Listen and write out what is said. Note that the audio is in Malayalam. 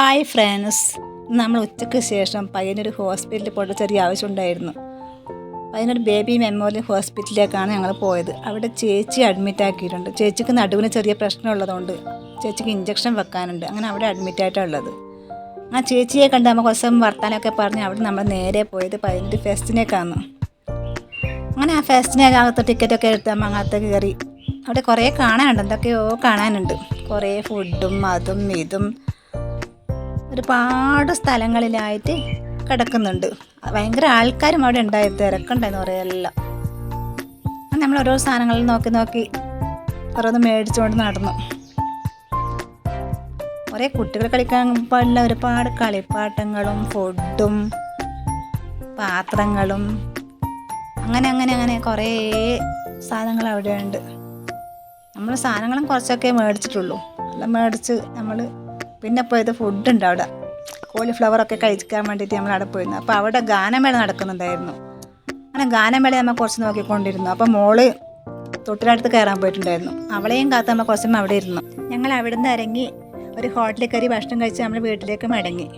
ഹായ് ഫ്രണ്ട്സ്, നമ്മൾ ഉച്ചയ്ക്ക് ശേഷം പയ്യനൊരു ഹോസ്പിറ്റലിൽ പോയിട്ട് ചെറിയ ആവശ്യമുണ്ടായിരുന്നു. പയ്യനൊരു ബേബി മെമ്മോറിയൽ ഹോസ്പിറ്റലിലേക്കാണ് ഞങ്ങൾ പോയത്. അവിടെ ചേച്ചി അഡ്മിറ്റ് ആക്കിയിട്ടുണ്ട്. ചേച്ചിക്ക് നടുവിന് ചെറിയ പ്രശ്നമുള്ളതുകൊണ്ട് ചേച്ചിക്ക് ഇഞ്ചക്ഷൻ വെക്കാനുണ്ട്. അങ്ങനെ അവിടെ അഡ്മിറ്റായിട്ടാണ് ഉള്ളത്. ആ ചേച്ചിയെ കണ്ട് നമ്മൾ കുറച്ച് വർത്താനമൊക്കെ പറഞ്ഞ് അവിടെ നമ്മൾ നേരെ പോയത് പയ്യനൊരു ഫെസ്റ്റിനേക്കാണ്. അങ്ങനെ ആ ഫെസ്റ്റിനകത്ത് ടിക്കറ്റൊക്കെ എടുത്ത് നമ്മൾ അങ്ങനത്തേക്ക് കയറി. അവിടെ കുറേ കാണാനുണ്ട്, എന്തൊക്കെയോ കാണാനുണ്ട്. കുറേ ഫുഡും അതും ഇതും ഒരുപാട് സ്ഥലങ്ങളിലായിട്ട് കിടക്കുന്നുണ്ട്. ഭയങ്കര ആൾക്കാരും അവിടെ ഉണ്ടായിരുന്നു, തിരക്കുണ്ടായിരുന്നു കുറേയെല്ലാം. നമ്മൾ ഓരോ സാധനങ്ങളിൽ നോക്കി നോക്കി ഓരോന്ന് മേടിച്ചുകൊണ്ട് നടന്നു. കുറേ കുട്ടികൾ കളിക്കാൻ പാടില്ല ഒരുപാട് കളിപ്പാട്ടങ്ങളും ഫുഡും പാത്രങ്ങളും അങ്ങനെ അങ്ങനെ അങ്ങനെ കുറേ സാധനങ്ങൾ അവിടെ ഉണ്ട്. നമ്മൾ സാധനങ്ങളും കുറച്ചൊക്കെ മേടിച്ചിട്ടുള്ളൂ. എല്ലാം മേടിച്ച് നമ്മൾ പിന്നെ പോയത് ഫുഡുണ്ട് അവിടെ. കോളിഫ്ലവറൊക്കെ കഴിക്കാൻ വേണ്ടിയിട്ട് നമ്മൾ അവിടെ പോയിരുന്നു. അപ്പോൾ അവിടെ ഗാനമേള നടക്കുന്നുണ്ടായിരുന്നു. അങ്ങനെ ഗാനമേള നമ്മൾ കുറച്ച് നോക്കിക്കൊണ്ടിരുന്നു. അപ്പോൾ മോള് തൊട്ടിലടുത്ത് കയറാൻ പോയിട്ടുണ്ടായിരുന്നു. അവളെയും കാത്ത് നമ്മൾ കുറച്ചും അവിടെ ഇരുന്നു. ഞങ്ങൾ അവിടെ നിന്ന് ഇറങ്ങി ഒരു ഹോട്ടലിൽ കയറി ഭക്ഷണം കഴിച്ച് നമ്മൾ വീട്ടിലേക്ക് മടങ്ങി.